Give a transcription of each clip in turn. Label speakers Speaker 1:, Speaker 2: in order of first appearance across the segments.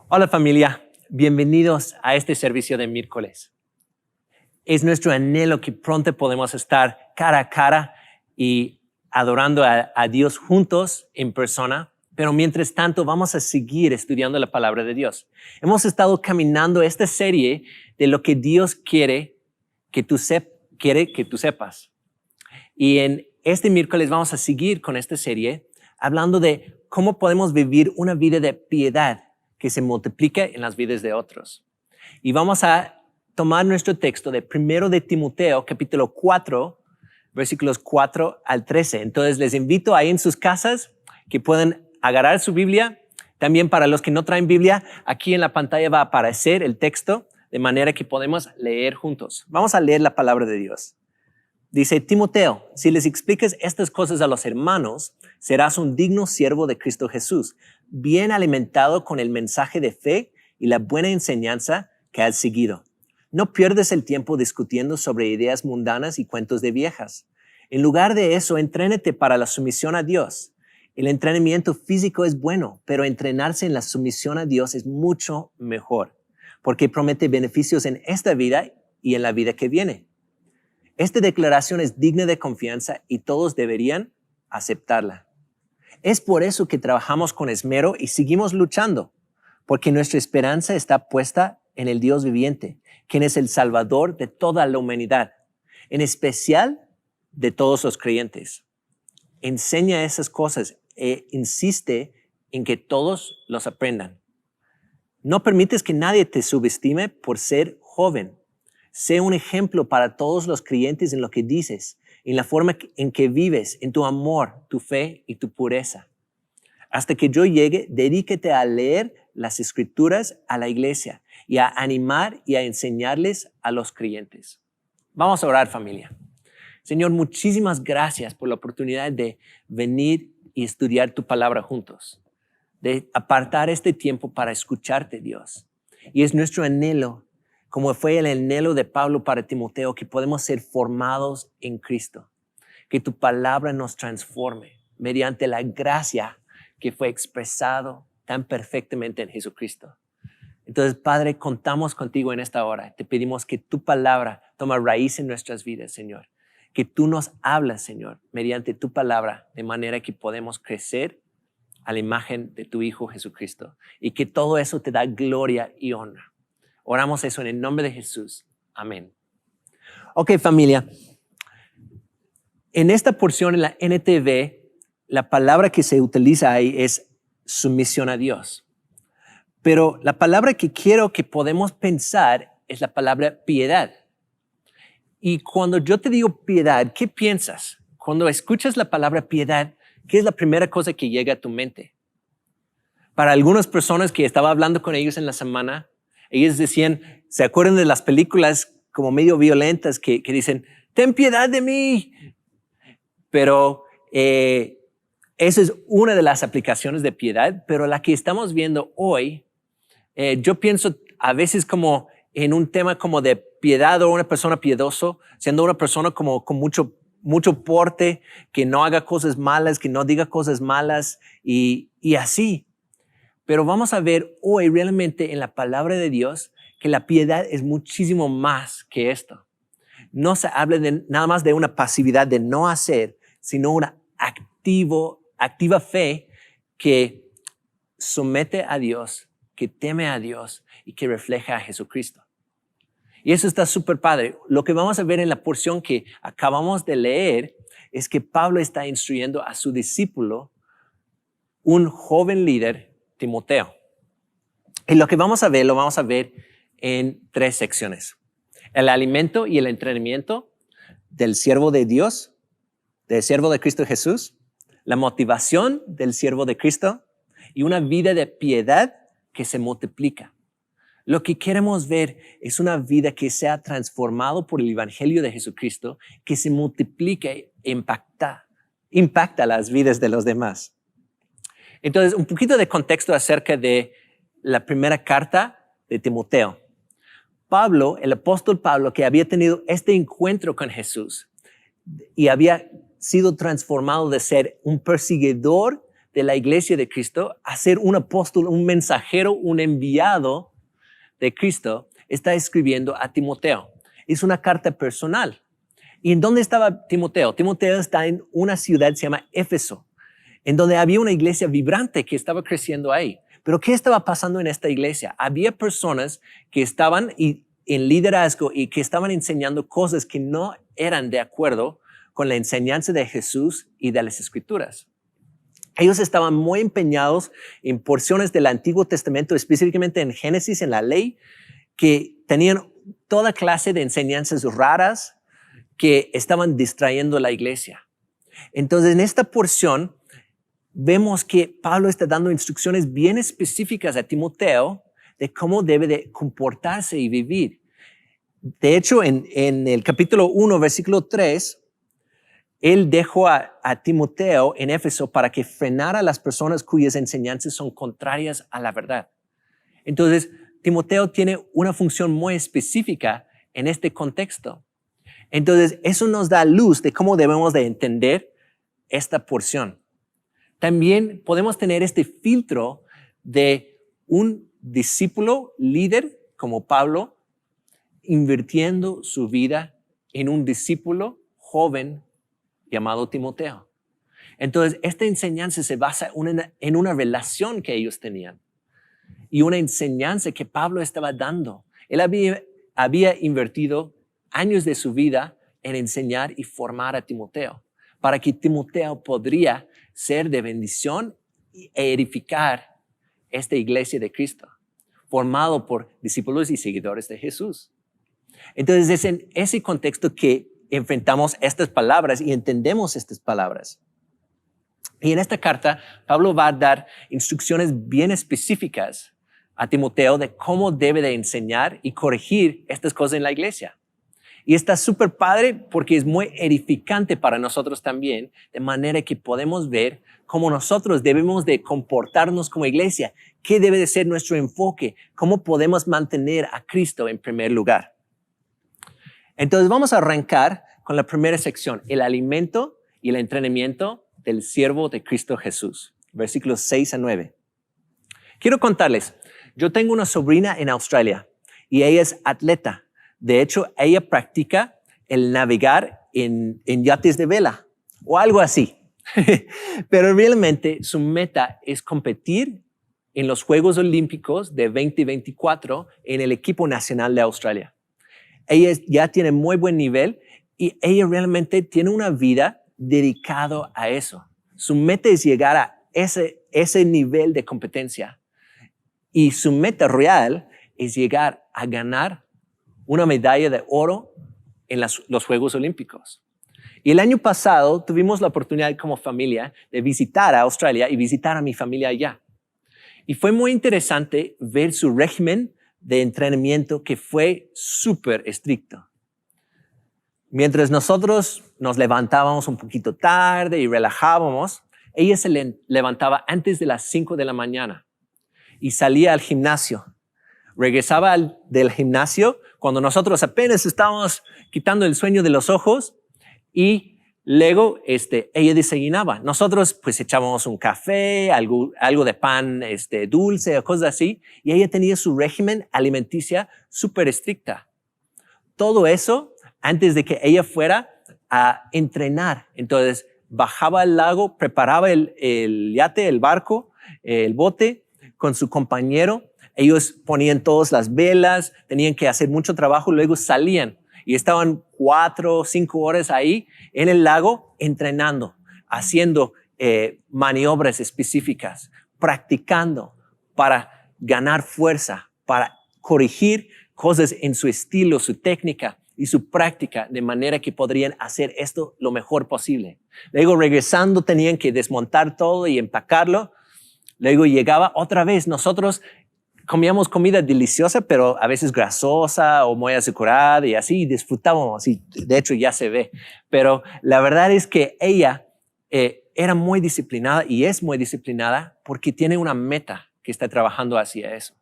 Speaker 1: Hola familia, bienvenidos a este servicio de miércoles. Es nuestro anhelo que pronto podamos estar cara a cara y adorando a Dios juntos en persona, pero mientras tanto vamos a seguir estudiando la palabra de Dios. Hemos estado caminando esta serie de lo que Dios quiere que tú sepas. Y en este miércoles vamos a seguir con esta serie hablando de cómo podemos vivir una vida de piedad que se multiplique en las vidas de otros. Y vamos a tomar nuestro texto de 1 de Timoteo, capítulo 4, versículos 4 al 13. Entonces les invito ahí en sus casas que puedan agarrar su Biblia. También para los que no traen Biblia, aquí en la pantalla va a aparecer el texto de manera que podemos leer juntos. Vamos a leer la palabra de Dios. Dice, Timoteo, si les explicas estas cosas a los hermanos, serás un digno siervo de Cristo Jesús, bien alimentado con el mensaje de fe y la buena enseñanza que has seguido. No pierdes el tiempo discutiendo sobre ideas mundanas y cuentos de viejas. En lugar de eso, entrénate para la sumisión a Dios. El entrenamiento físico es bueno, pero entrenarse en la sumisión a Dios es mucho mejor, porque promete beneficios en esta vida y en la vida que viene. Esta declaración es digna de confianza y todos deberían aceptarla. Es por eso que trabajamos con esmero y seguimos luchando, porque nuestra esperanza está puesta en el Dios viviente, quien es el Salvador de toda la humanidad, en especial de todos los creyentes. Enseña esas cosas e insiste en que todos los aprendan. No permites que nadie te subestime por ser joven. Sé un ejemplo para todos los creyentes en lo que dices, en la forma en que vives, en tu amor, tu fe y tu pureza. Hasta que yo llegue, dedícate a leer las Escrituras a la iglesia y a animar y a enseñarles a los creyentes. Vamos a orar, familia. Señor, muchísimas gracias por la oportunidad de venir y estudiar tu palabra juntos, de apartar este tiempo para escucharte, Dios. Y es nuestro anhelo, como fue el anhelo de Pablo para Timoteo, que podemos ser formados en Cristo, que tu palabra nos transforme mediante la gracia que fue expresado tan perfectamente en Jesucristo. Entonces, Padre, contamos contigo en esta hora. Te pedimos que tu palabra tome raíz en nuestras vidas, Señor. Que tú nos hablas, Señor, mediante tu palabra, de manera que podemos crecer a la imagen de tu Hijo Jesucristo. Y que todo eso te da gloria y honra. Oramos eso en el nombre de Jesús. Amén. Ok, familia. En esta porción, en la NTV, la palabra que se utiliza ahí es sumisión a Dios. Pero la palabra que quiero que podamos pensar es la palabra piedad. Y cuando yo te digo piedad, ¿qué piensas? Cuando escuchas la palabra piedad, ¿qué es la primera cosa que llega a tu mente? Para algunas personas que estaba hablando con ellos en la semana, ellos decían, ¿se acuerdan de las películas como medio violentas que dicen, ten piedad de mí? Pero esa es una de las aplicaciones de piedad, pero la que estamos viendo hoy, yo pienso a veces como en un tema como de piedad o una persona piedoso, siendo una persona como con mucho porte, que no haga cosas malas, que no diga cosas malas y así. Pero vamos a ver hoy realmente en la palabra de Dios que la piedad es muchísimo más que esto. No se habla nada más de una pasividad de no hacer, sino una activa fe que somete a Dios, que teme a Dios y que refleja a Jesucristo. Y eso está súper padre. Lo que vamos a ver en la porción que acabamos de leer es que Pablo está instruyendo a su discípulo, un joven líder, Timoteo. Y lo que vamos a ver, lo vamos a ver en 3 secciones. El alimento y el entrenamiento del siervo de Dios, del siervo de Cristo Jesús, la motivación del siervo de Cristo y una vida de piedad que se multiplica. Lo que queremos ver es una vida que sea transformado por el evangelio de Jesucristo, que se multiplica e impacta las vidas de los demás. Entonces, un poquito de contexto acerca de la primera carta de Timoteo. Pablo, el apóstol Pablo, que había tenido este encuentro con Jesús y había sido transformado de ser un perseguidor de la iglesia de Cristo a ser un apóstol, un mensajero, un enviado de Cristo, está escribiendo a Timoteo. Es una carta personal. ¿Y en dónde estaba Timoteo? Timoteo está en una ciudad que se llama Éfeso, en donde había una iglesia vibrante que estaba creciendo ahí. Pero ¿qué estaba pasando en esta iglesia? Había personas que estaban en liderazgo y que estaban enseñando cosas que no eran de acuerdo con la enseñanza de Jesús y de las Escrituras. Ellos estaban muy empeñados en porciones del Antiguo Testamento, específicamente en Génesis, en la ley, que tenían toda clase de enseñanzas raras que estaban distrayendo a la iglesia. Entonces, en esta porción, vemos que Pablo está dando instrucciones bien específicas a Timoteo de cómo debe de comportarse y vivir. De hecho, en el capítulo 1, versículo 3, él dejó a Timoteo en Éfeso para que frenara a las personas cuyas enseñanzas son contrarias a la verdad. Entonces, Timoteo tiene una función muy específica en este contexto. Entonces, eso nos da luz de cómo debemos de entender esta porción. También podemos tener este filtro de un discípulo líder como Pablo, invirtiendo su vida en un discípulo joven llamado Timoteo. Entonces, esta enseñanza se basa en una relación que ellos tenían y una enseñanza que Pablo estaba dando. Él había invertido años de su vida en enseñar y formar a Timoteo, para que Timoteo podría ser de bendición e edificar esta iglesia de Cristo, formado por discípulos y seguidores de Jesús. Entonces, es en ese contexto que enfrentamos estas palabras y entendemos estas palabras. Y en esta carta, Pablo va a dar instrucciones bien específicas a Timoteo de cómo debe de enseñar y corregir estas cosas en la iglesia. Y está súper padre porque es muy edificante para nosotros también, de manera que podemos ver cómo nosotros debemos de comportarnos como iglesia, qué debe de ser nuestro enfoque, cómo podemos mantener a Cristo en primer lugar. Entonces vamos a arrancar con la primera sección, el alimento y el entrenamiento del siervo de Cristo Jesús, versículos 6 a 9. Quiero contarles, yo tengo una sobrina en Australia y ella es atleta. De hecho, ella practica el navegar en yates de vela o algo así. Pero realmente su meta es competir en los Juegos Olímpicos de 2024 en el equipo nacional de Australia. Ella ya tiene muy buen nivel y ella realmente tiene una vida dedicada a eso. Su meta es llegar a ese nivel de competencia. Y su meta real es llegar a ganar una medalla de oro en los Juegos Olímpicos. Y el año pasado tuvimos la oportunidad como familia de visitar a Australia y visitar a mi familia allá. Y fue muy interesante ver su régimen de entrenamiento que fue súper estricto. Mientras nosotros nos levantábamos un poquito tarde y relajábamos, ella se levantaba antes de las 5 de la mañana y salía al gimnasio. Regresaba del gimnasio cuando nosotros apenas estábamos quitando el sueño de los ojos y luego ella desayunaba. Nosotros pues echábamos un café, algo de pan dulce o cosas así, y ella tenía su régimen alimenticia súper estricta. Todo eso antes de que ella fuera a entrenar. Entonces bajaba al lago, preparaba el yate, el barco, el bote con su compañero. Ellos ponían todas las velas, tenían que hacer mucho trabajo, luego salían y estaban 4 o 5 horas ahí en el lago entrenando, haciendo maniobras específicas, practicando para ganar fuerza, para corregir cosas en su estilo, su técnica y su práctica, de manera que podrían hacer esto lo mejor posible. Luego regresando tenían que desmontar todo y empacarlo. Luego llegaba otra vez. Nosotros comíamos comida deliciosa, pero a veces grasosa o muy azucarada y así, disfrutábamos, y de hecho ya se ve. Pero la verdad es que ella era muy disciplinada y es muy disciplinada porque tiene una meta que está trabajando hacia eso.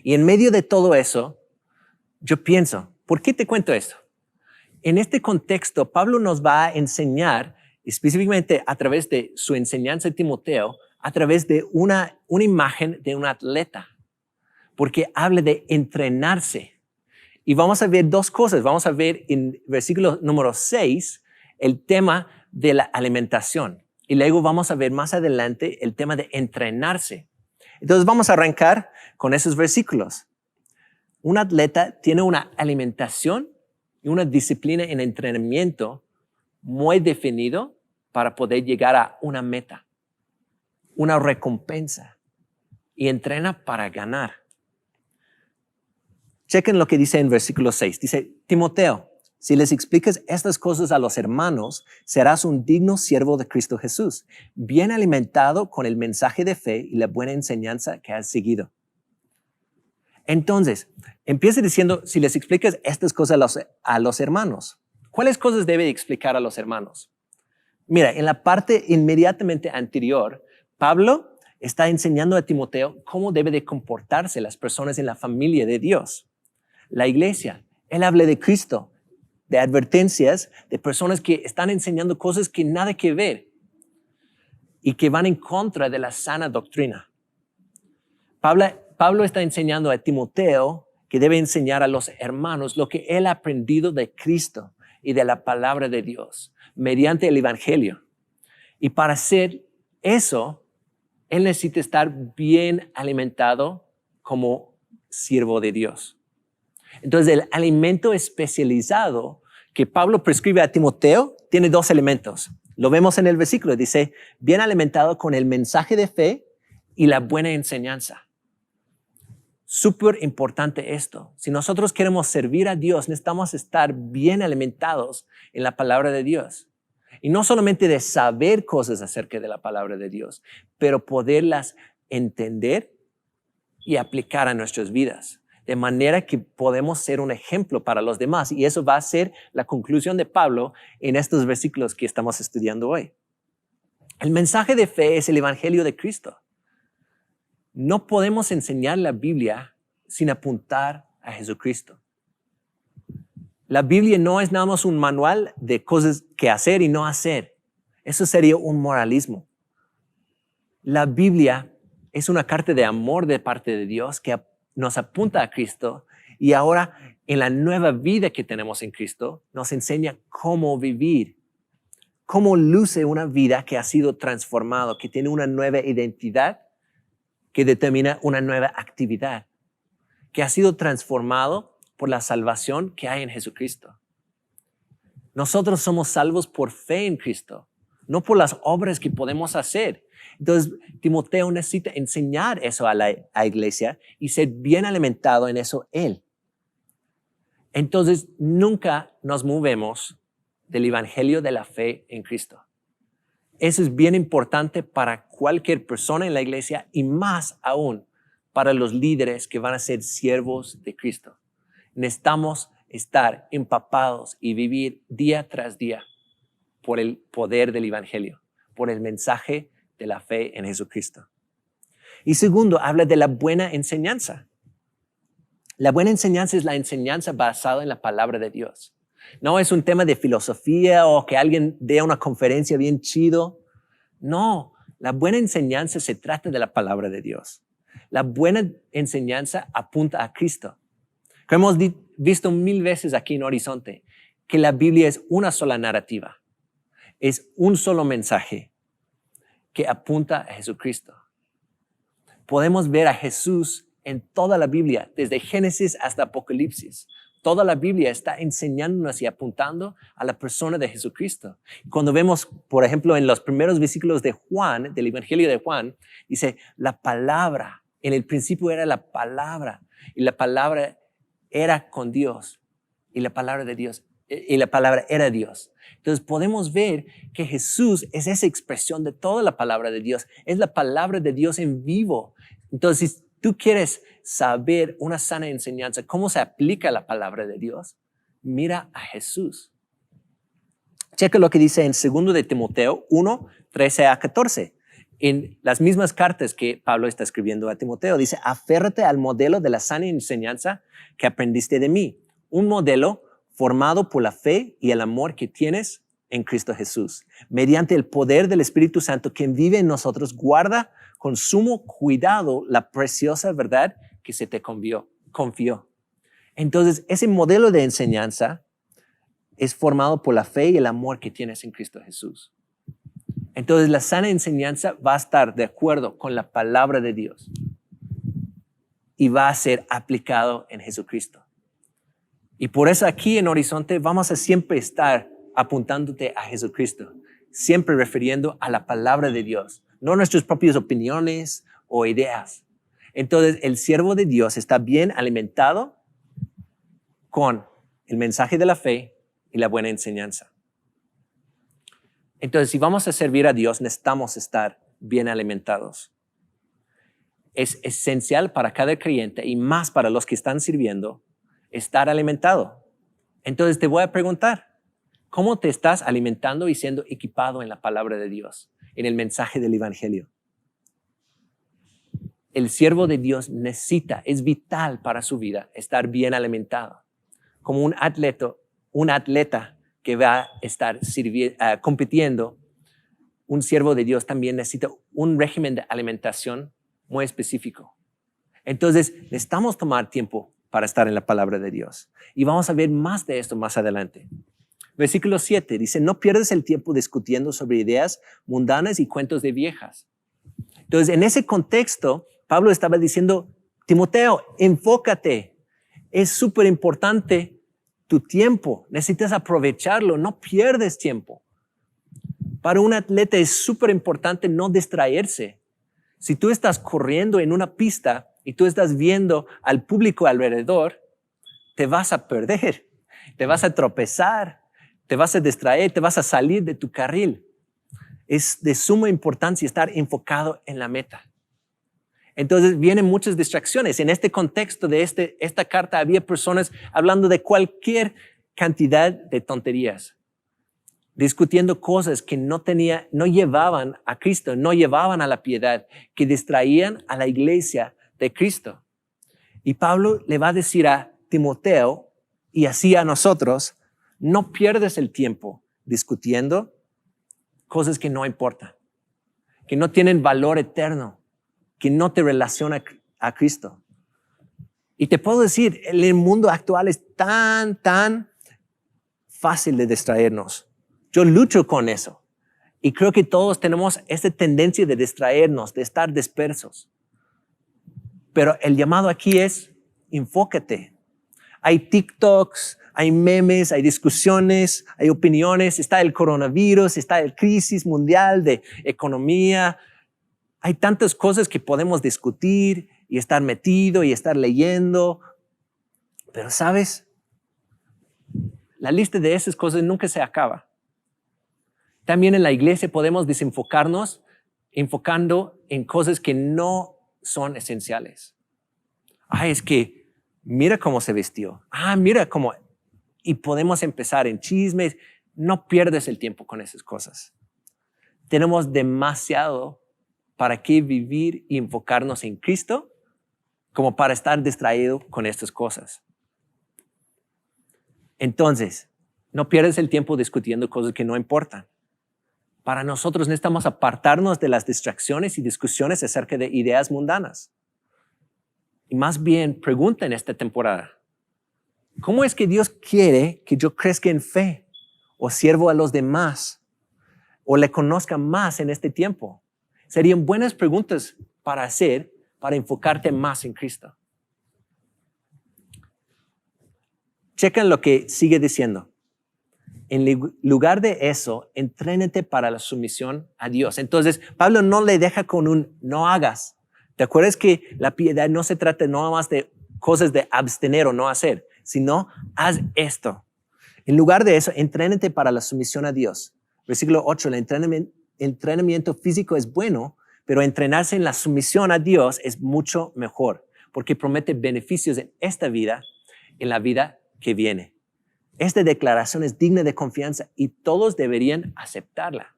Speaker 1: Y en medio de todo eso, yo pienso, ¿por qué te cuento esto? En este contexto, Pablo nos va a enseñar específicamente a través de su enseñanza a Timoteo, a través de una imagen de un atleta, porque habla de entrenarse. Y vamos a ver dos cosas. Vamos a ver en versículo número 6 el tema de la alimentación. Y luego vamos a ver más adelante el tema de entrenarse. Entonces vamos a arrancar con esos versículos. Un atleta tiene una alimentación y una disciplina en entrenamiento muy definido para poder llegar a una meta, una recompensa, y entrena para ganar. Chequen lo que dice en versículo 6. Dice, Timoteo, si les explicas estas cosas a los hermanos, serás un digno siervo de Cristo Jesús, bien alimentado con el mensaje de fe y la buena enseñanza que has seguido. Entonces, empieza diciendo, si les explicas estas cosas a los hermanos, ¿cuáles cosas debe explicar a los hermanos? Mira, en la parte inmediatamente anterior, Pablo está enseñando a Timoteo cómo debe de comportarse las personas en la familia de Dios. La iglesia, él habla de Cristo, de advertencias, de personas que están enseñando cosas que nada que ver y que van en contra de la sana doctrina. Pablo está enseñando a Timoteo que debe enseñar a los hermanos lo que él ha aprendido de Cristo y de la palabra de Dios mediante el evangelio. Y para hacer eso, él necesita estar bien alimentado como siervo de Dios. Entonces, el alimento especializado que Pablo prescribe a Timoteo tiene dos elementos. Lo vemos en el versículo. Dice, bien alimentado con el mensaje de fe y la buena enseñanza. Súper importante esto. Si nosotros queremos servir a Dios, necesitamos estar bien alimentados en la palabra de Dios. Y no solamente de saber cosas acerca de la palabra de Dios, pero poderlas entender y aplicar a nuestras vidas. De manera que podemos ser un ejemplo para los demás. Y eso va a ser la conclusión de Pablo en estos versículos que estamos estudiando hoy. El mensaje de fe es el evangelio de Cristo. No podemos enseñar la Biblia sin apuntar a Jesucristo. La Biblia no es nada más un manual de cosas que hacer y no hacer. Eso sería un moralismo. La Biblia es una carta de amor de parte de Dios que nos apunta a Cristo y ahora en la nueva vida que tenemos en Cristo nos enseña cómo vivir, cómo luce una vida que ha sido transformada, que tiene una nueva identidad, que determina una nueva actividad, que ha sido transformado por la salvación que hay en Jesucristo. Nosotros somos salvos por fe en Cristo, no por las obras que podemos hacer. Entonces, Timoteo necesita enseñar eso a la iglesia y ser bien alimentado en eso él. Entonces, nunca nos movemos del evangelio de la fe en Cristo. Eso es bien importante para cualquier persona en la iglesia y más aún para los líderes que van a ser siervos de Cristo. Necesitamos estar empapados y vivir día tras día por el poder del evangelio, por el mensaje de la fe en Jesucristo. Y segundo, habla de la buena enseñanza. La buena enseñanza es la enseñanza basada en la palabra de Dios. No es un tema de filosofía o que alguien dé una conferencia bien chido. No, la buena enseñanza se trata de la palabra de Dios. La buena enseñanza apunta a Cristo. Como hemos visto 1000 veces aquí en Horizonte, que la Biblia es una sola narrativa. Es un solo mensaje que apunta a Jesucristo. Podemos ver a Jesús en toda la Biblia, desde Génesis hasta Apocalipsis. Toda la Biblia está enseñándonos y apuntando a la persona de Jesucristo. Cuando vemos, por ejemplo, en los primeros versículos de Juan, del Evangelio de Juan, dice, la palabra, en el principio era la palabra, y la palabra era con Dios, y la palabra de Dios, y la palabra era Dios. Entonces podemos ver que Jesús es esa expresión de toda la palabra de Dios, es la palabra de Dios en vivo. Entonces, si tú quieres saber una sana enseñanza, cómo se aplica la palabra de Dios, mira a Jesús. Checa lo que dice en 2 de Timoteo 1, 13 a 14. En las mismas cartas que Pablo está escribiendo a Timoteo, dice, aférrate al modelo de la sana enseñanza que aprendiste de mí. Un modelo formado por la fe y el amor que tienes en Cristo Jesús. Mediante el poder del Espíritu Santo, quien vive en nosotros, guarda con sumo cuidado la preciosa verdad que se te confió. Entonces, ese modelo de enseñanza es formado por la fe y el amor que tienes en Cristo Jesús. Entonces, la sana enseñanza va a estar de acuerdo con la palabra de Dios y va a ser aplicado en Jesucristo. Y por eso aquí en Horizonte vamos a siempre estar apuntándote a Jesucristo, siempre refiriendo a la palabra de Dios, no nuestras propias opiniones o ideas. Entonces, el siervo de Dios está bien alimentado con el mensaje de la fe y la buena enseñanza. Entonces, si vamos a servir a Dios, necesitamos estar bien alimentados. Es esencial para cada creyente y más para los que están sirviendo estar alimentado. Entonces, te voy a preguntar, ¿cómo te estás alimentando y siendo equipado en la palabra de Dios, en el mensaje del Evangelio? El siervo de Dios es vital para su vida estar bien alimentado. Como un atleta que va a estar compitiendo, un siervo de Dios también necesita un régimen de alimentación muy específico. Entonces, necesitamos tomar tiempo para estar en la palabra de Dios. Y vamos a ver más de esto más adelante. Versículo 7 dice, no pierdas el tiempo discutiendo sobre ideas mundanas y cuentos de viejas. Entonces, en ese contexto, Pablo estaba diciendo, Timoteo, enfócate. Es súper importante tu tiempo. Necesitas aprovecharlo. No pierdes tiempo. Para un atleta es súper importante no distraerse. Si tú estás corriendo en una pista y tú estás viendo al público alrededor, te vas a perder, te vas a tropezar, te vas a distraer, te vas a salir de tu carril. Es de suma importancia estar enfocado en la meta. Entonces vienen muchas distracciones. En este contexto de esta carta había personas hablando de cualquier cantidad de tonterías, discutiendo cosas que no llevaban a Cristo, no llevaban a la piedad, que distraían a la iglesia de Cristo. Y Pablo le va a decir a Timoteo y así a nosotros, no pierdas el tiempo discutiendo cosas que no importan, que no tienen valor eterno, que no te relaciona a Cristo. Y te puedo decir, el mundo actual es tan fácil de distraernos. Yo lucho con eso. Y creo que todos tenemos esta tendencia de distraernos, de estar dispersos. Pero el llamado aquí es, enfócate. Hay TikToks, hay memes, hay discusiones, hay opiniones, está el coronavirus, está la crisis mundial de economía. Hay tantas cosas que podemos discutir y estar metido y estar leyendo. Pero ¿sabes? La lista de esas cosas nunca se acaba. También en la iglesia podemos desenfocarnos enfocando en cosas que no son esenciales. Es que mira cómo se vistió. Mira cómo. Y podemos empezar en chismes. No pierdes el tiempo con esas cosas. Tenemos demasiado para qué vivir y enfocarnos en Cristo como para estar distraído con estas cosas. Entonces, no pierdes el tiempo discutiendo cosas que no importan. Para nosotros necesitamos apartarnos de las distracciones y discusiones acerca de ideas mundanas. Y más bien, pregunta en esta temporada, ¿cómo es que Dios quiere que yo crezca en fe o sirvo a los demás o le conozca más en este tiempo? Serían buenas preguntas para hacer, para enfocarte más en Cristo. Chequen lo que sigue diciendo. En lugar de eso, entrénate para la sumisión a Dios. Entonces, Pablo no le deja con un no hagas. ¿Te acuerdas que la piedad no se trata nada más de cosas de abstener o no hacer, sino haz esto? En lugar de eso, entrénate para la sumisión a Dios. Versículo 8, el entrenamiento físico es bueno, pero entrenarse en la sumisión a Dios es mucho mejor, porque promete beneficios en esta vida, en la vida que viene. Esta declaración es digna de confianza y todos deberían aceptarla.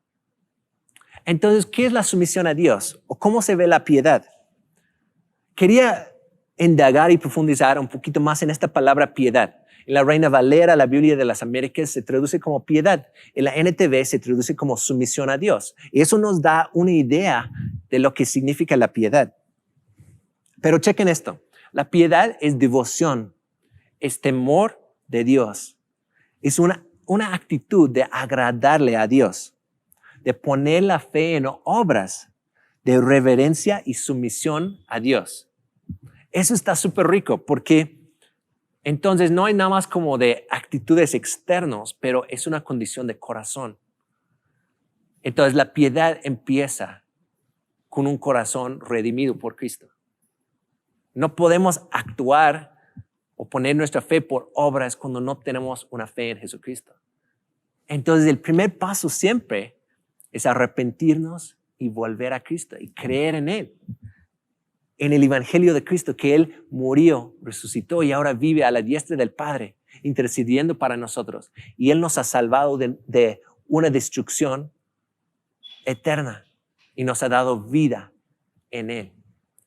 Speaker 1: Entonces, ¿qué es la sumisión a Dios? ¿O cómo se ve la piedad? Quería indagar y profundizar un poquito más en esta palabra piedad. En la Reina Valera, la Biblia de las Américas, se traduce como piedad. En la NTV se traduce como sumisión a Dios. Y eso nos da una idea de lo que significa la piedad. Pero chequen esto. La piedad es devoción, es temor de Dios. Es una actitud de agradarle a Dios, de poner la fe en obras de reverencia y sumisión a Dios. Eso está súper rico porque entonces no hay nada más como de actitudes externas, pero es una condición de corazón. Entonces la piedad empieza con un corazón redimido por Cristo. No podemos actuar o poner nuestra fe por obras cuando no tenemos una fe en Jesucristo. Entonces el primer paso siempre es arrepentirnos y volver a Cristo y creer en Él. En el Evangelio de Cristo, que Él murió, resucitó y ahora vive a la diestra del Padre, intercediendo para nosotros. Y Él nos ha salvado de una destrucción eterna y nos ha dado vida en Él.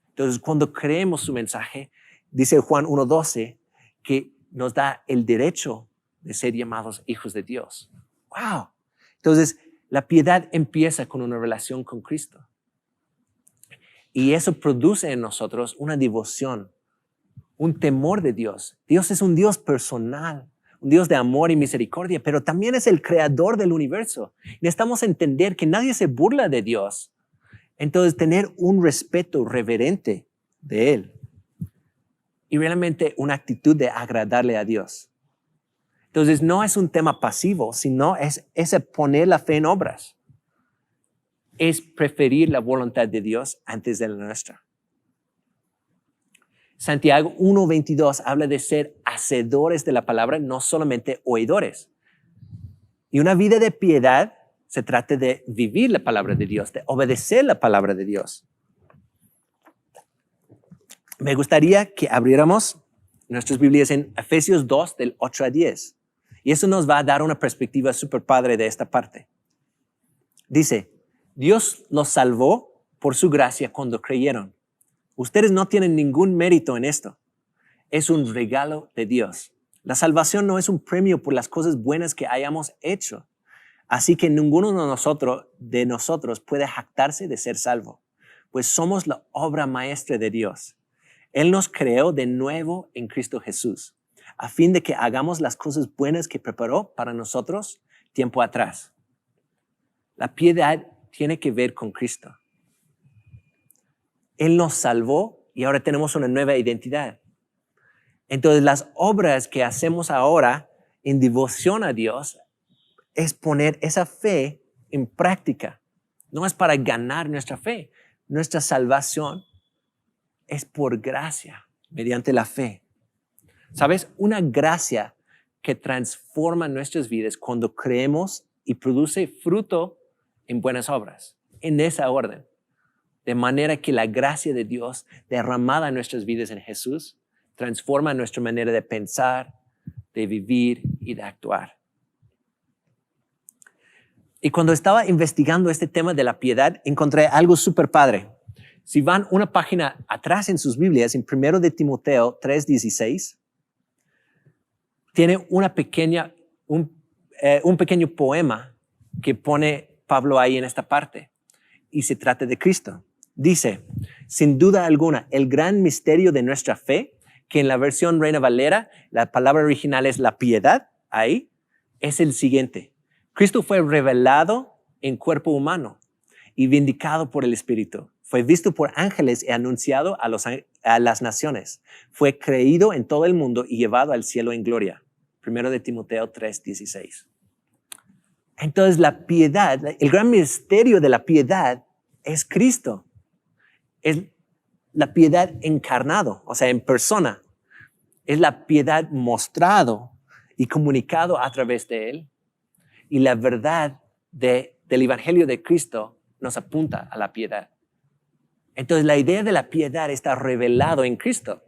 Speaker 1: Entonces, cuando creemos su mensaje, dice Juan 1:12, que nos da el derecho de ser llamados hijos de Dios. ¡Wow! Entonces, la piedad empieza con una relación con Cristo. Y eso produce en nosotros una devoción, un temor de Dios. Dios es un Dios personal, un Dios de amor y misericordia, pero también es el creador del universo. Necesitamos entender que nadie se burla de Dios. Entonces, tener un respeto reverente de Él y realmente una actitud de agradarle a Dios. Entonces, no es un tema pasivo, sino es poner la fe en obras. Es preferir la voluntad de Dios antes de la nuestra. Santiago 1:22 habla de ser hacedores de la palabra, no solamente oidores. Y una vida de piedad se trata de vivir la palabra de Dios, de obedecer la palabra de Dios. Me gustaría que abriéramos nuestras Biblias en Efesios 2, del 8 a 10. Y eso nos va a dar una perspectiva súper padre de esta parte. Dice, Dios los salvó por su gracia cuando creyeron. Ustedes no tienen ningún mérito en esto. Es un regalo de Dios. La salvación no es un premio por las cosas buenas que hayamos hecho. Así que ninguno de nosotros puede jactarse de ser salvo, pues somos la obra maestra de Dios. Él nos creó de nuevo en Cristo Jesús, a fin de que hagamos las cosas buenas que preparó para nosotros tiempo atrás. La piedad tiene que ver con Cristo. Él nos salvó y ahora tenemos una nueva identidad. Entonces, las obras que hacemos ahora en devoción a Dios es poner esa fe en práctica. No es para ganar nuestra fe. Nuestra salvación es por gracia, mediante la fe. ¿Sabes? Una gracia que transforma nuestras vidas cuando creemos y produce fruto en buenas obras, en esa orden. De manera que la gracia de Dios derramada en nuestras vidas en Jesús transforma nuestra manera de pensar, de vivir y de actuar. Y cuando estaba investigando este tema de la piedad, encontré algo súper padre. Si van una página atrás en sus Biblias, en 1 de Timoteo 3:16, tiene un pequeño poema que pone Pablo ahí en esta parte. Y se trata de Cristo. Dice, sin duda alguna, el gran misterio de nuestra fe, que en la versión Reina Valera, la palabra original es la piedad, ahí, es el siguiente. Cristo fue revelado en cuerpo humano y vindicado por el Espíritu. Fue visto por ángeles y anunciado a las naciones. Fue creído en todo el mundo y llevado al cielo en gloria. 1 de Timoteo 3:16. Entonces la piedad, el gran misterio de la piedad es Cristo. Es la piedad encarnado, o sea, en persona. Es la piedad mostrado y comunicado a través de Él. Y la verdad del Evangelio de Cristo nos apunta a la piedad. Entonces la idea de la piedad está revelado en Cristo.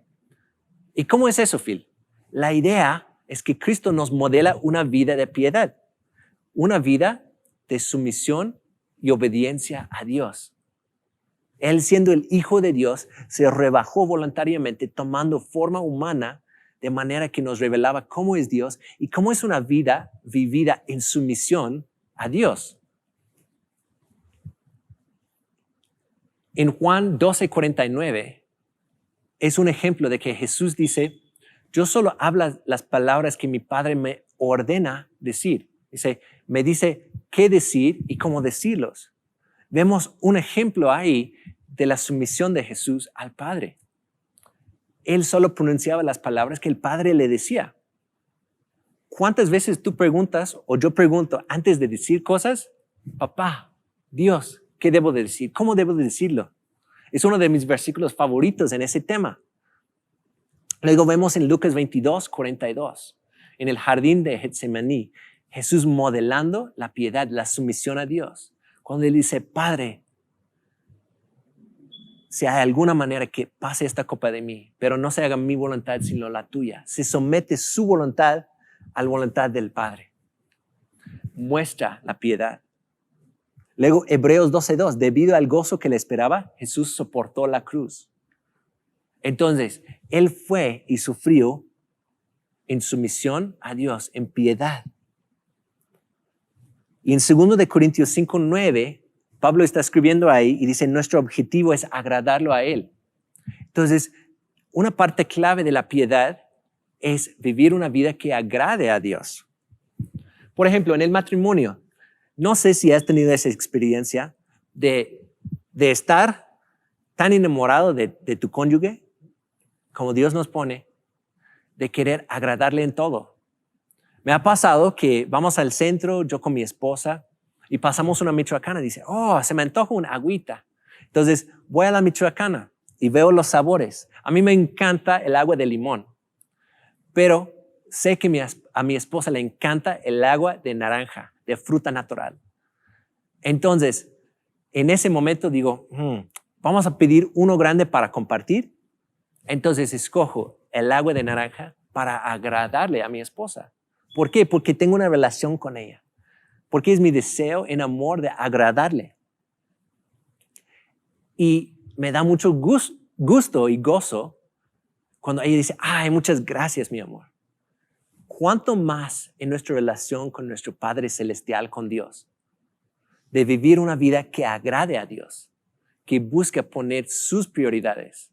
Speaker 1: ¿Y cómo es eso, Phil? La idea es que Cristo nos modela una vida de piedad, una vida de sumisión y obediencia a Dios. Él, siendo el Hijo de Dios, se rebajó voluntariamente tomando forma humana de manera que nos revelaba cómo es Dios y cómo es una vida vivida en sumisión a Dios. En Juan 12:49 es un ejemplo de que Jesús dice, yo solo hablo las palabras que mi Padre me ordena decir. Me dice qué decir y cómo decirlos. Vemos un ejemplo ahí de la sumisión de Jesús al Padre. Él solo pronunciaba las palabras que el Padre le decía. ¿Cuántas veces tú preguntas o yo pregunto antes de decir cosas? Papá, Dios, ¿qué debo de decir? ¿Cómo debo de decirlo? Es uno de mis versículos favoritos en ese tema. Luego vemos en Lucas 22:42, en el jardín de Getsemaní, Jesús modelando la piedad, la sumisión a Dios. Cuando él dice, Padre, si hay alguna manera que pase esta copa de mí, pero no se haga mi voluntad sino la tuya. Se somete su voluntad a la voluntad del Padre. Muestra la piedad. Luego Hebreos 12:2, debido al gozo que le esperaba, Jesús soportó la cruz. Entonces, él fue y sufrió en sumisión a Dios, en piedad. Y en 2 de Corintios 5:9, Pablo está escribiendo ahí y dice, nuestro objetivo es agradarlo a Él. Entonces, una parte clave de la piedad es vivir una vida que agrade a Dios. Por ejemplo, en el matrimonio, no sé si has tenido esa experiencia de estar tan enamorado de tu cónyuge, como Dios nos pone, de querer agradarle en todo. Me ha pasado que vamos al centro, yo con mi esposa, y pasamos una michoacana. Dice, se me antoja una agüita. Entonces voy a la michoacana y veo los sabores. A mí me encanta el agua de limón, pero sé que a mi esposa le encanta el agua de naranja, de fruta natural. Entonces, en ese momento digo, vamos a pedir uno grande para compartir. Entonces escojo el agua de naranja para agradarle a mi esposa. ¿Por qué? Porque tengo una relación con ella. Porque es mi deseo en amor de agradarle. Y me da mucho gusto y gozo cuando ella dice, muchas gracias, mi amor. ¿Cuánto más en nuestra relación con nuestro Padre Celestial, con Dios? De vivir una vida que agrade a Dios, que busca poner sus prioridades,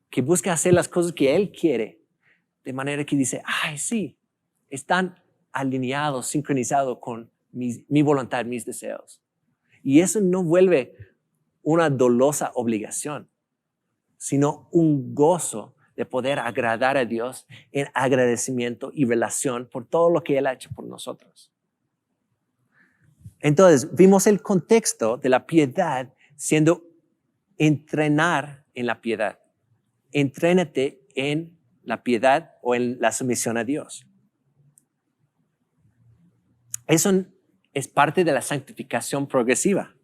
Speaker 1: que busca hacer las cosas que Él quiere, de manera que dice, sí, están alineados, sincronizados con mi voluntad, mis deseos. Y eso no vuelve una dolosa obligación, sino un gozo de poder agradar a Dios en agradecimiento y relación por todo lo que Él ha hecho por nosotros. Entonces, vimos el contexto de la piedad siendo entrenar en la piedad. Entrénate en la piedad o en la sumisión a Dios. Eso es parte de la santificación progresiva,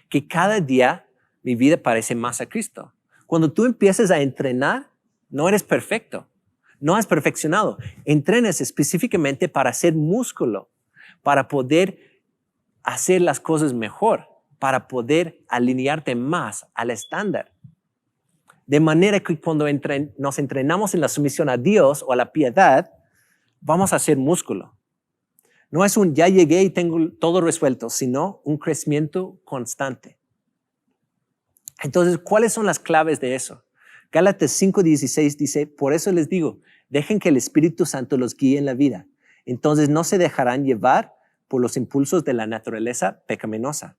Speaker 1: que cada día mi vida parece más a Cristo. Cuando tú empiezas a entrenar, no eres perfecto, no has perfeccionado. Entrenas específicamente para hacer músculo, para poder hacer las cosas mejor, para poder alinearte más al estándar. De manera que cuando nos entrenamos en la sumisión a Dios o a la piedad, vamos a hacer músculo. No es ya llegué y tengo todo resuelto, sino un crecimiento constante. Entonces, ¿cuáles son las claves de eso? Gálatas 5:16 dice, por eso les digo, dejen que el Espíritu Santo los guíe en la vida. Entonces no se dejarán llevar por los impulsos de la naturaleza pecaminosa.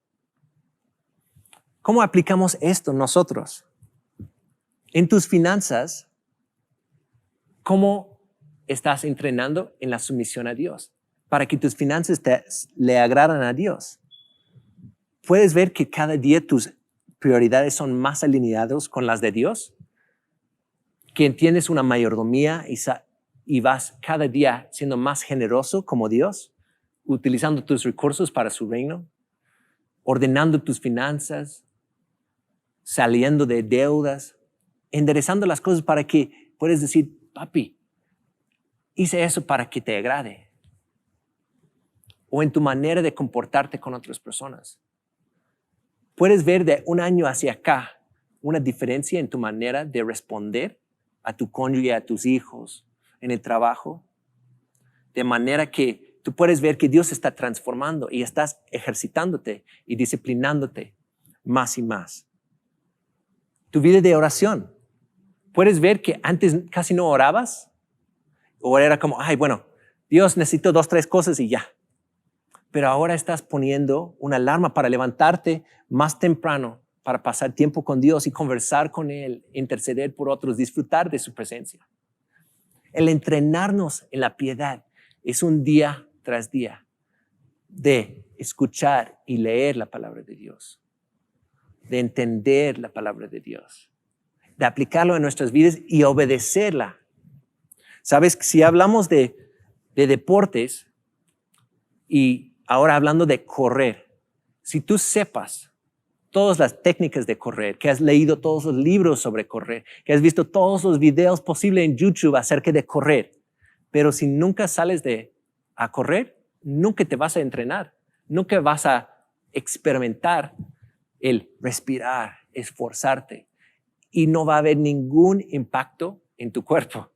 Speaker 1: ¿Cómo aplicamos esto nosotros? En tus finanzas, ¿cómo estás entrenando en la sumisión a Dios? Para que tus finanzas le agradan a Dios. ¿Puedes ver que cada día tus prioridades son más alineadas con las de Dios? Que entiendes una mayordomía y vas cada día siendo más generoso como Dios, utilizando tus recursos para su reino, ordenando tus finanzas, saliendo de deudas, enderezando las cosas para que puedas decir, papi, hice eso para que te agrade. O en tu manera de comportarte con otras personas. Puedes ver de un año hacia acá una diferencia en tu manera de responder a tu cónyuge, a tus hijos, en el trabajo, de manera que tú puedes ver que Dios está transformando y estás ejercitándote y disciplinándote más y más. Tu vida de oración. Puedes ver que antes casi no orabas o era como, bueno, Dios, necesito 2, 3 cosas y ya. Pero ahora estás poniendo una alarma para levantarte más temprano, para pasar tiempo con Dios y conversar con Él, interceder por otros, disfrutar de su presencia. El entrenarnos en la piedad es un día tras día de escuchar y leer la palabra de Dios, de entender la palabra de Dios, de aplicarlo en nuestras vidas y obedecerla. Sabes, si hablamos de deportes y ahora hablando de correr, si tú sepas todas las técnicas de correr, que has leído todos los libros sobre correr, que has visto todos los videos posibles en YouTube acerca de correr, pero si nunca sales a correr, nunca te vas a entrenar, nunca vas a experimentar el respirar, esforzarte, y no va a haber ningún impacto en tu cuerpo.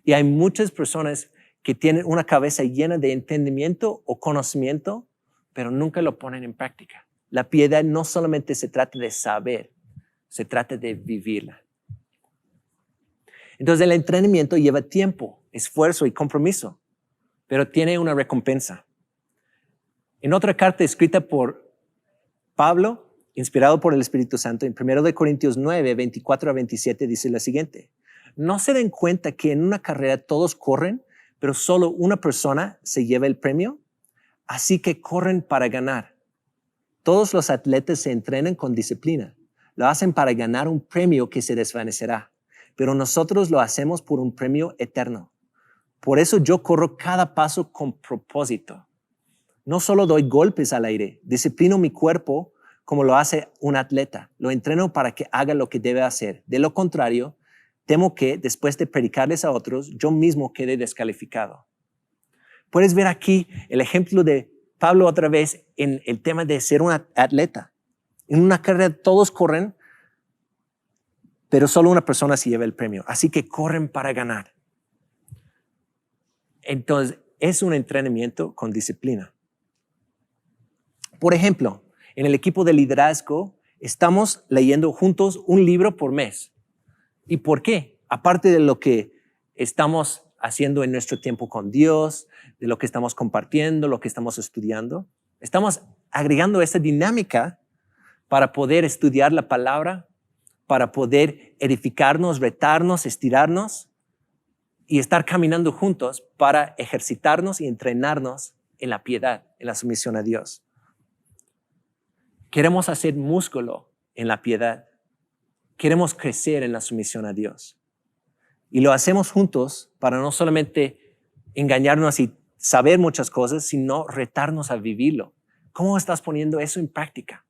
Speaker 1: Y hay muchas personas que tienen una cabeza llena de entendimiento o conocimiento, pero nunca lo ponen en práctica. La piedad no solamente se trata de saber, se trata de vivirla. Entonces el entrenamiento lleva tiempo, esfuerzo y compromiso, pero tiene una recompensa. En otra carta escrita por Pablo, inspirado por el Espíritu Santo, en 1 Corintios 9, 24 a 27, dice lo siguiente: ¿no se den cuenta que en una carrera todos corren, pero solo una persona se lleva el premio? Así que corren para ganar. Todos los atletas se entrenan con disciplina. Lo hacen para ganar un premio que se desvanecerá, pero nosotros lo hacemos por un premio eterno. Por eso yo corro cada paso con propósito. No solo doy golpes al aire, disciplino mi cuerpo como lo hace un atleta. Lo entreno para que haga lo que debe hacer. De lo contrario, temo que después de predicarles a otros, yo mismo quede descalificado. Puedes ver aquí el ejemplo de Pablo otra vez en el tema de ser un atleta. En una carrera todos corren, pero solo una persona se lleva el premio. Así que corren para ganar. Entonces, es un entrenamiento con disciplina. Por ejemplo, en el equipo de liderazgo estamos leyendo juntos un libro por mes. ¿Y por qué? Aparte de lo que estamos haciendo en nuestro tiempo con Dios, de lo que estamos compartiendo, lo que estamos estudiando, estamos agregando esa dinámica para poder estudiar la palabra, para poder edificarnos, retarnos, estirarnos y estar caminando juntos para ejercitarnos y entrenarnos en la piedad, en la sumisión a Dios. Queremos hacer músculo en la piedad. Queremos crecer en la sumisión a Dios. Y lo hacemos juntos para no solamente engañarnos y saber muchas cosas, sino retarnos a vivirlo. ¿Cómo estás poniendo eso en práctica?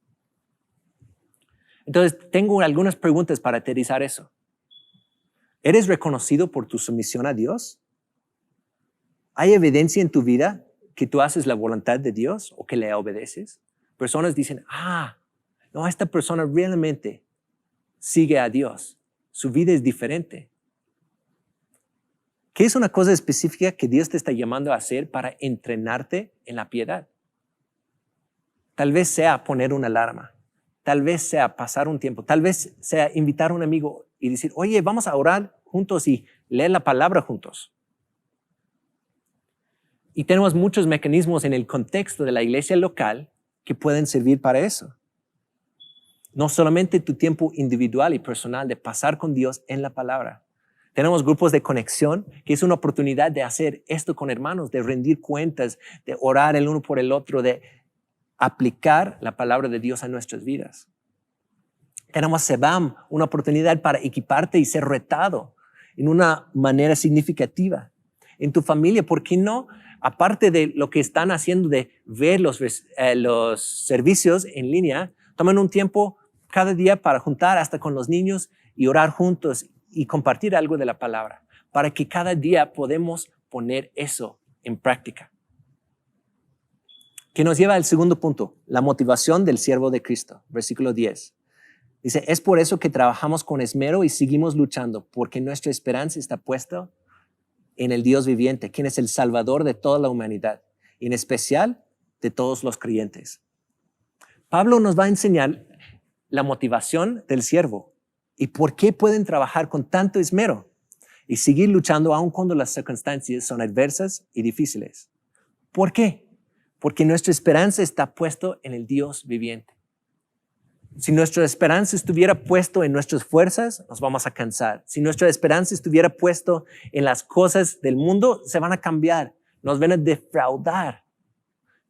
Speaker 1: Entonces, tengo algunas preguntas para aterrizar eso. ¿Eres reconocido por tu sumisión a Dios? ¿Hay evidencia en tu vida que tú haces la voluntad de Dios o que le obedeces? Personas dicen, no, esta persona realmente sigue a Dios. Su vida es diferente. ¿Qué es una cosa específica que Dios te está llamando a hacer para entrenarte en la piedad? Tal vez sea poner una alarma. Tal vez sea pasar un tiempo. Tal vez sea invitar a un amigo y decir, oye, vamos a orar juntos y leer la palabra juntos. Y tenemos muchos mecanismos en el contexto de la iglesia local que pueden servir para eso. No solamente tu tiempo individual y personal de pasar con Dios en la palabra. Tenemos grupos de conexión, que es una oportunidad de hacer esto con hermanos, de rendir cuentas, de orar el uno por el otro, de aplicar la palabra de Dios a nuestras vidas. Tenemos Sebam, una oportunidad para equiparte y ser retado en una manera significativa. En tu familia, ¿por qué no? Aparte de lo que están haciendo de ver los servicios en línea, toman un tiempo cada día para juntar hasta con los niños y orar juntos y compartir algo de la palabra, para que cada día podemos poner eso en práctica. Que nos lleva al segundo punto, la motivación del siervo de Cristo, versículo 10. Dice, es por eso que trabajamos con esmero y seguimos luchando, porque nuestra esperanza está puesta en el Dios viviente, quien es el Salvador de toda la humanidad, y en especial de todos los creyentes. Pablo nos va a enseñar la motivación del siervo y por qué pueden trabajar con tanto esmero y seguir luchando aun cuando las circunstancias son adversas y difíciles. ¿Por qué? Porque nuestra esperanza está puesta en el Dios viviente. Si nuestra esperanza estuviera puesta en nuestras fuerzas, nos vamos a cansar. Si nuestra esperanza estuviera puesta en las cosas del mundo, se van a cambiar, nos van a defraudar.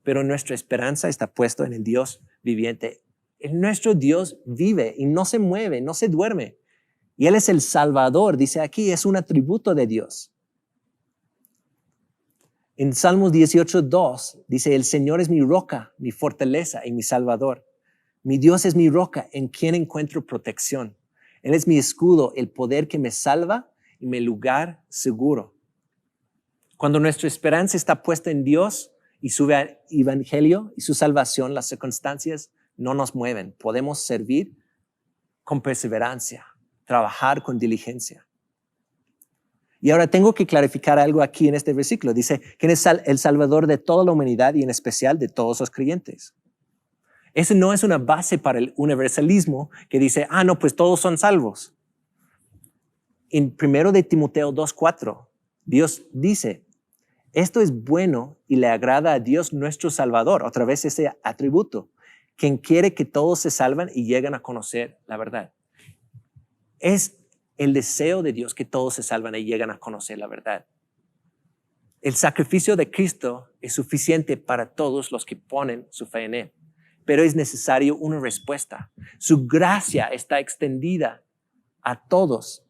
Speaker 1: Pero nuestra esperanza está puesta en el Dios viviente. Nuestro Dios vive y no se mueve, no se duerme. Y Él es el Salvador, dice aquí, es un atributo de Dios. En Salmos 18:2 dice, el Señor es mi roca, mi fortaleza y mi Salvador. Mi Dios es mi roca en quien encuentro protección. Él es mi escudo, el poder que me salva y mi lugar seguro. Cuando nuestra esperanza está puesta en Dios y su evangelio y su salvación, las circunstancias no nos mueven. Podemos servir con perseverancia, trabajar con diligencia. Y ahora tengo que clarificar algo aquí en este versículo. Dice que es el Salvador de toda la humanidad y en especial de todos los creyentes. Eso no es una base para el universalismo que dice, no, pues todos son salvos. En 1 de Timoteo 2:4, Dios dice, esto es bueno y le agrada a Dios nuestro Salvador, otra vez ese atributo, quien quiere que todos se salven y lleguen a conocer la verdad. Es el deseo de Dios que todos se salven y lleguen a conocer la verdad. El sacrificio de Cristo es suficiente para todos los que ponen su fe en Él. Pero es necesario una respuesta. Su gracia está extendida a todos.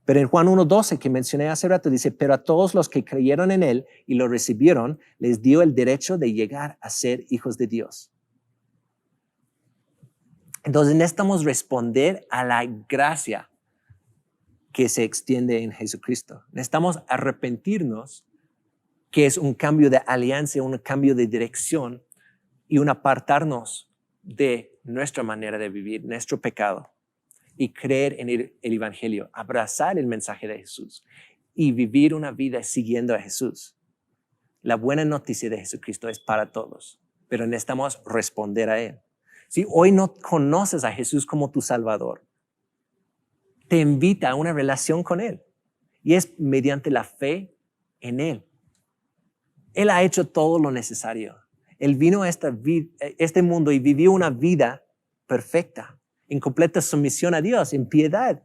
Speaker 1: Pero en Juan 1:12 que mencioné hace rato dice, pero a todos los que creyeron en Él y lo recibieron, les dio el derecho de llegar a ser hijos de Dios. Entonces necesitamos responder a la gracia que se extiende en Jesucristo. Necesitamos arrepentirnos, que es un cambio de alianza, un cambio de dirección, y un apartarnos de nuestra manera de vivir, nuestro pecado, y creer en el evangelio, abrazar el mensaje de Jesús y vivir una vida siguiendo a Jesús. La buena noticia de Jesucristo es para todos, pero necesitamos responder a Él. Si hoy no conoces a Jesús como tu Salvador, te invita a una relación con Él, y es mediante la fe en Él. Él ha hecho todo lo necesario. Él vino a este mundo y vivió una vida perfecta, en completa sumisión a Dios, en piedad,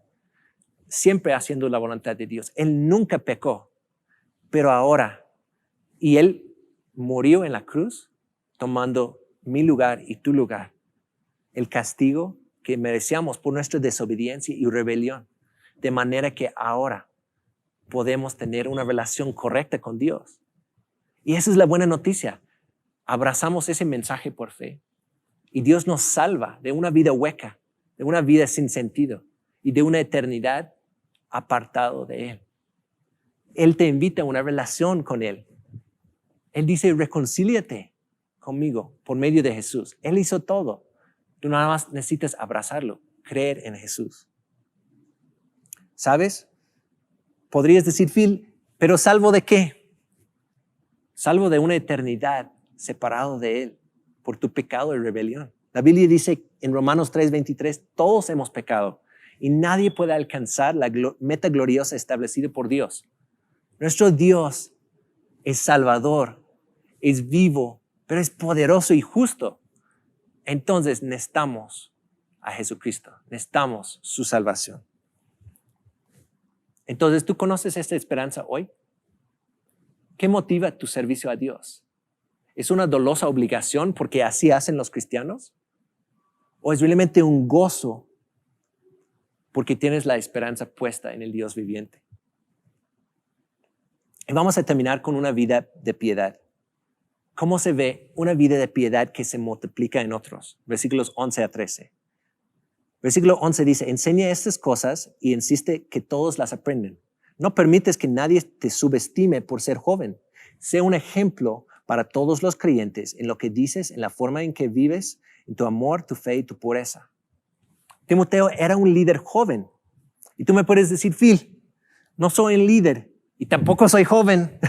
Speaker 1: siempre haciendo la voluntad de Dios. Él nunca pecó, pero ahora, y Él murió en la cruz, tomando mi lugar y tu lugar, el castigo que merecíamos por nuestra desobediencia y rebelión, de manera que ahora podemos tener una relación correcta con Dios. Y esa es la buena noticia. Abrazamos ese mensaje por fe y Dios nos salva de una vida hueca, de una vida sin sentido y de una eternidad apartado de Él. Él te invita a una relación con Él. Él dice, reconcíliate conmigo por medio de Jesús. Él hizo todo. Tú nada más necesitas abrazarlo, creer en Jesús. ¿Sabes? Podrías decir, Phil, ¿pero salvo de qué? Salvo de una eternidad separado de Él por tu pecado y rebelión. La Biblia dice en Romanos 3:23, todos hemos pecado y nadie puede alcanzar la meta gloriosa establecida por Dios. Nuestro Dios es Salvador, es vivo, pero es poderoso y justo. Entonces necesitamos a Jesucristo, necesitamos su salvación. Entonces, ¿tú conoces esta esperanza hoy? ¿Qué motiva tu servicio a Dios? ¿Es una dolosa obligación porque así hacen los cristianos? ¿O es realmente un gozo porque tienes la esperanza puesta en el Dios viviente? Y vamos a terminar con una vida de piedad. ¿Cómo se ve una vida de piedad que se multiplica en otros? Versículos 11 a 13. Versículo 11 dice, enseña estas cosas y insiste que todos las aprenden. No permites que nadie te subestime por ser joven. Sé un ejemplo para todos los creyentes en lo que dices, en la forma en que vives, en tu amor, tu fe y tu pureza. Timoteo era un líder joven. Y tú me puedes decir, Phil, no soy un líder, Y tampoco soy joven.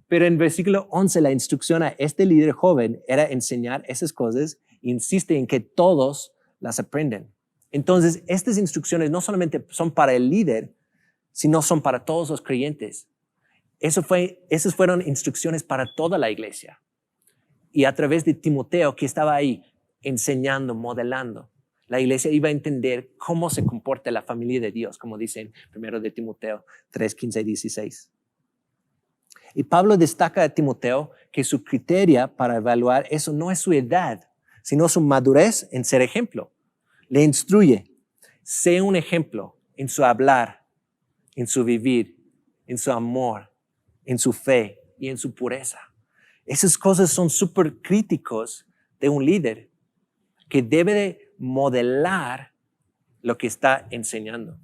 Speaker 1: Pero en versículo 11 la instrucción a este líder joven era enseñar esas cosas. Insiste en que todos las aprenden. Entonces, estas instrucciones no solamente son para el líder, sino son para todos los creyentes. Esas fueron instrucciones para toda la iglesia. Y a través de Timoteo, que estaba ahí enseñando, modelando, la iglesia iba a entender cómo se comporta la familia de Dios, como dice en 1 de Timoteo 3, 15 y 16. Y Pablo destaca a Timoteo que su criterio para evaluar eso no es su edad, sino su madurez en ser ejemplo. Le instruye, sé un ejemplo en su hablar, en su vivir, en su amor, en su fe y en su pureza. Esas cosas son súper críticos de un líder que debe de modelar lo que está enseñando.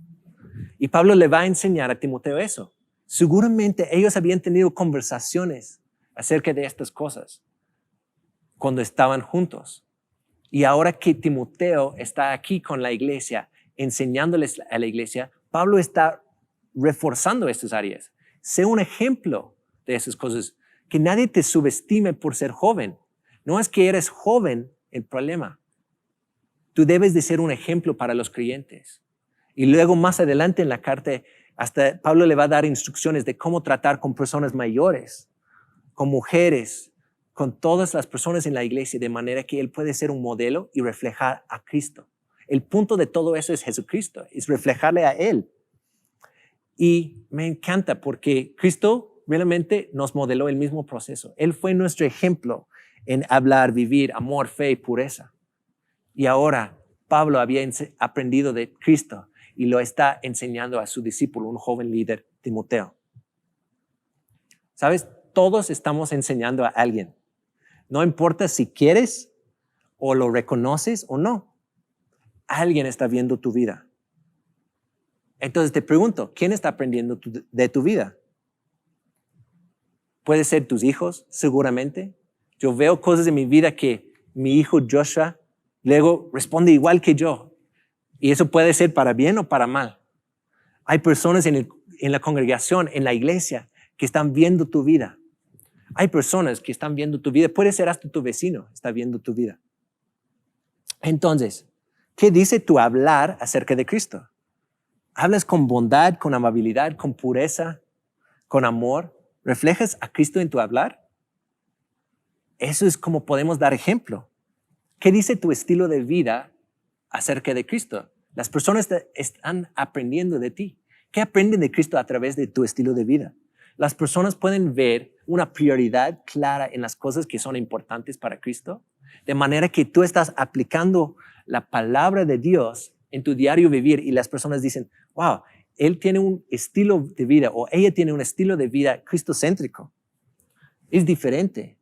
Speaker 1: Y Pablo le va a enseñar a Timoteo eso. Seguramente ellos habían tenido conversaciones acerca de estas cosas cuando estaban juntos. Y ahora que Timoteo está aquí con la iglesia, enseñándoles a la iglesia, Pablo está reforzando estas áreas. Sé un ejemplo de esas cosas. Que nadie te subestime por ser joven. No es que eres joven el problema. Tú debes de ser un ejemplo para los creyentes. Y luego más adelante en la carta, hasta Pablo le va a dar instrucciones de cómo tratar con personas mayores, con mujeres, con todas las personas en la iglesia, de manera que él puede ser un modelo y reflejar a Cristo. El punto de todo eso es Jesucristo, es reflejarle a Él. Y me encanta porque Cristo realmente nos modeló el mismo proceso. Él fue nuestro ejemplo en hablar, vivir, amor, fe y pureza. Y ahora Pablo había aprendido de Cristo y lo está enseñando a su discípulo, un joven líder, Timoteo. ¿Sabes? Todos estamos enseñando a alguien. No importa si quieres o lo reconoces o no. Alguien está viendo tu vida. Entonces te pregunto, ¿quién está aprendiendo de tu vida? Puede ser tus hijos, seguramente. Yo veo cosas en mi vida que mi hijo Joshua luego responde igual que yo. Y eso puede ser para bien o para mal. Hay personas en la congregación, en la iglesia, que están viendo tu vida. Hay personas que están viendo tu vida. Puede ser hasta tu vecino está viendo tu vida. Entonces, ¿qué dice tu hablar acerca de Cristo? ¿Hablas con bondad, con amabilidad, con pureza, con amor? ¿Reflejas a Cristo en tu hablar? Eso es como podemos dar ejemplo. ¿Qué dice tu estilo de vida acerca de Cristo? Las personas están aprendiendo de ti. ¿Qué aprenden de Cristo a través de tu estilo de vida? Las personas pueden ver una prioridad clara en las cosas que son importantes para Cristo, de manera que tú estás aplicando la palabra de Dios en tu diario vivir y las personas dicen, wow, él tiene un estilo de vida o ella tiene un estilo de vida cristocéntrico. Es diferente.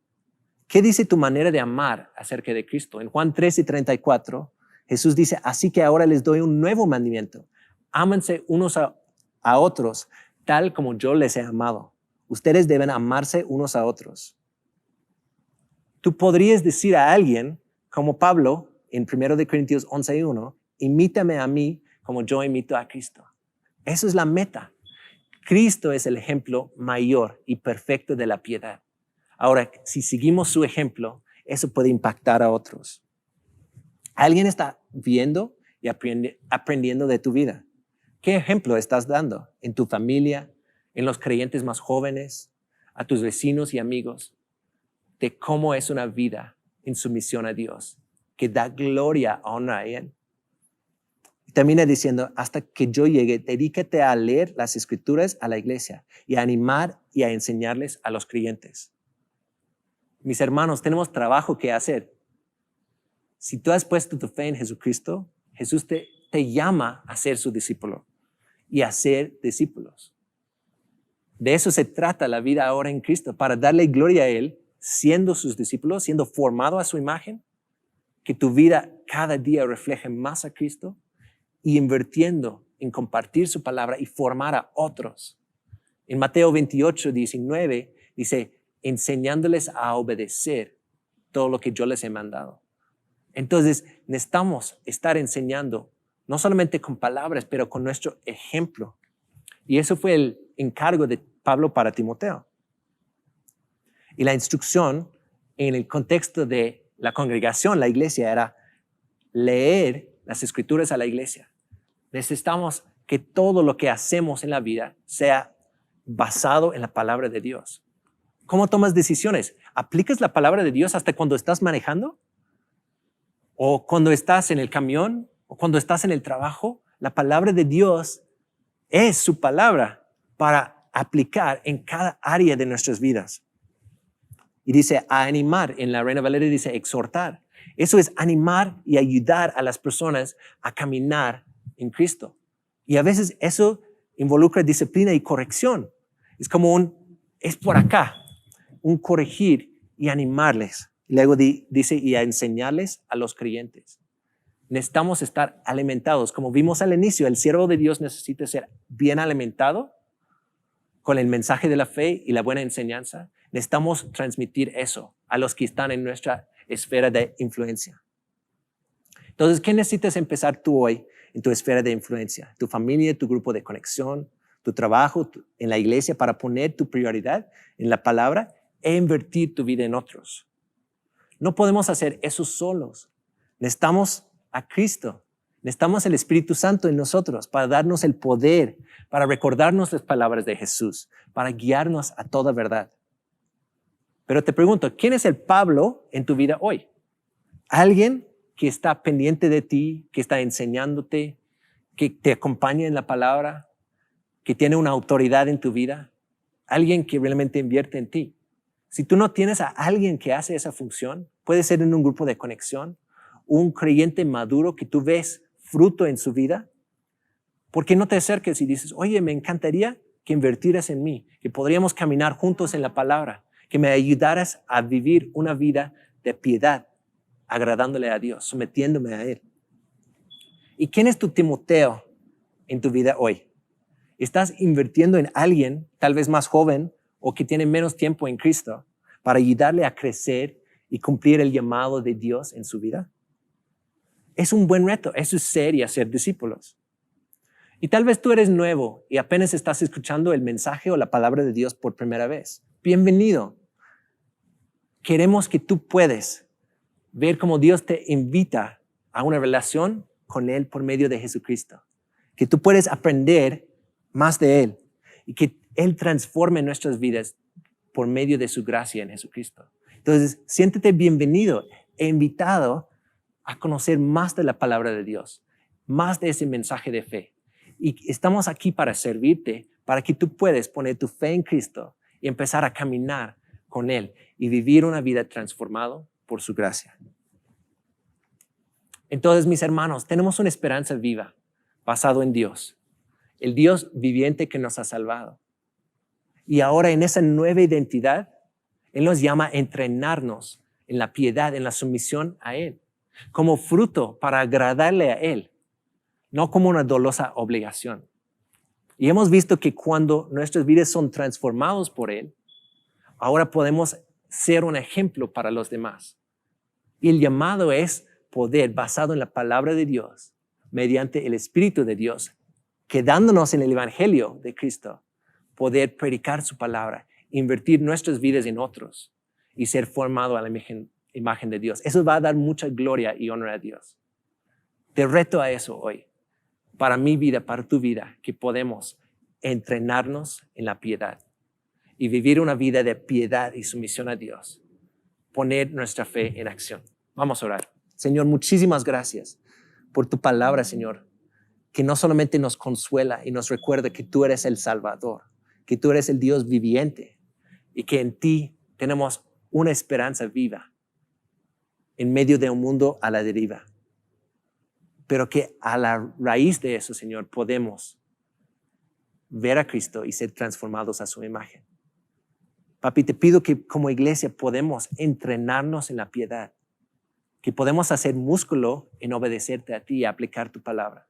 Speaker 1: ¿Qué dice tu manera de amar acerca de Cristo? En Juan 13:34, Jesús dice, así que ahora les doy un nuevo mandamiento. Ámense unos a otros, tal como yo les he amado. Ustedes deben amarse unos a otros. Tú podrías decir a alguien, como Pablo, en 1 Corintios 11:1, imítame a mí como yo imito a Cristo. Eso es la meta. Cristo es el ejemplo mayor y perfecto de la piedad. Ahora, si seguimos su ejemplo, eso puede impactar a otros. Alguien está viendo y aprendiendo de tu vida. ¿Qué ejemplo estás dando en tu familia, en los creyentes más jóvenes, a tus vecinos y amigos, de cómo es una vida en sumisión a Dios, que da gloria, honra a Él? Y termina diciendo, hasta que yo llegue, dedícate a leer las Escrituras a la iglesia y a animar y a enseñarles a los creyentes. Mis hermanos, tenemos trabajo que hacer. Si tú has puesto tu fe en Jesucristo, Jesús te llama a ser su discípulo y a ser discípulos. De eso se trata la vida ahora en Cristo, para darle gloria a Él, siendo sus discípulos, siendo formado a su imagen, que tu vida cada día refleje más a Cristo y invirtiendo en compartir su palabra y formar a otros. En Mateo 28:19 dice, enseñándoles a obedecer todo lo que yo les he mandado. Entonces, necesitamos estar enseñando, no solamente con palabras, pero con nuestro ejemplo. Y eso fue encargo de Pablo para Timoteo. Y la instrucción en el contexto de la congregación, la iglesia, era leer las escrituras a la iglesia. Necesitamos que todo lo que hacemos en la vida sea basado en la palabra de Dios. ¿Cómo tomas decisiones? ¿Aplicas la palabra de Dios hasta cuando estás manejando? ¿O cuando estás en el camión? ¿O cuando estás en el trabajo? La palabra de Dios es su palabra para aplicar en cada área de nuestras vidas. Y dice animar, en la Reina Valera dice exhortar. Eso es animar y ayudar a las personas a caminar en Cristo. Y a veces eso involucra disciplina y corrección. Es como es por acá, un corregir y animarles. Luego dice y a enseñarles a los creyentes. Necesitamos estar alimentados. Como vimos al inicio, el siervo de Dios necesita ser bien alimentado con el mensaje de la fe y la buena enseñanza. Necesitamos transmitir eso a los que están en nuestra esfera de influencia. Entonces, ¿qué necesitas empezar tú hoy en tu esfera de influencia? Tu familia, tu grupo de conexión, tu trabajo, en la iglesia, para poner tu prioridad en la palabra e invertir tu vida en otros. No podemos hacer eso solos. Necesitamos a Cristo. Necesitamos el Espíritu Santo en nosotros para darnos el poder, para recordarnos las palabras de Jesús, para guiarnos a toda verdad. Pero te pregunto, ¿quién es el Pablo en tu vida hoy? Alguien que está pendiente de ti, que está enseñándote, que te acompaña en la palabra, que tiene una autoridad en tu vida, alguien que realmente invierte en ti. Si tú no tienes a alguien que hace esa función, puede ser en un grupo de conexión, un creyente maduro que tú ves fruto en su vida, ¿por qué no te acerques y dices, oye, me encantaría que invirtieras en mí, que podríamos caminar juntos en la palabra, que me ayudaras a vivir una vida de piedad, agradándole a Dios, sometiéndome a Él? ¿Y quién es tu Timoteo en tu vida hoy? ¿Estás invirtiendo en alguien, tal vez más joven o que tiene menos tiempo en Cristo, para ayudarle a crecer y cumplir el llamado de Dios en su vida? Es un buen reto, eso es ser y hacer discípulos. Y tal vez tú eres nuevo y apenas estás escuchando el mensaje o la palabra de Dios por primera vez. Bienvenido. Queremos que tú puedas ver cómo Dios te invita a una relación con Él por medio de Jesucristo. Que tú puedes aprender más de Él y que Él transforme nuestras vidas por medio de su gracia en Jesucristo. Entonces, siéntete bienvenido e invitado a conocer más de la palabra de Dios, más de ese mensaje de fe. Y estamos aquí para servirte, para que tú puedas poner tu fe en Cristo y empezar a caminar con Él y vivir una vida transformada por su gracia. Entonces, mis hermanos, tenemos una esperanza viva basado en Dios, el Dios viviente que nos ha salvado. Y ahora en esa nueva identidad, Él nos llama a entrenarnos en la piedad, en la sumisión a Él, como fruto para agradarle a Él, no como una dolosa obligación. Y hemos visto que cuando nuestras vidas son transformadas por Él, ahora podemos ser un ejemplo para los demás. Y el llamado es poder, basado en la palabra de Dios, mediante el Espíritu de Dios, quedándonos en el Evangelio de Cristo, poder predicar su palabra, invertir nuestras vidas en otros y ser formado a la imagen de Dios. Eso va a dar mucha gloria y honra a Dios. Te reto a eso hoy, para mi vida, para tu vida, que podemos entrenarnos en la piedad y vivir una vida de piedad y sumisión a Dios. Poner nuestra fe en acción. Vamos a orar. Señor, muchísimas gracias por tu palabra, Señor, que no solamente nos consuela y nos recuerda que tú eres el Salvador, que tú eres el Dios viviente y que en ti tenemos una esperanza viva en medio de un mundo a la deriva. Pero que a la raíz de eso, Señor, podemos ver a Cristo y ser transformados a su imagen. Papi, te pido que como iglesia podemos entrenarnos en la piedad, que podemos hacer músculo en obedecerte a ti y aplicar tu palabra.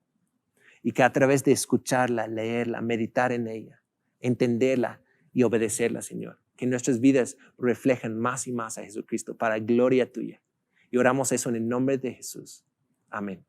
Speaker 1: Y que a través de escucharla, leerla, meditar en ella, entenderla y obedecerla, Señor, que nuestras vidas reflejen más y más a Jesucristo para gloria tuya. Y oramos eso en el nombre de Jesús. Amén.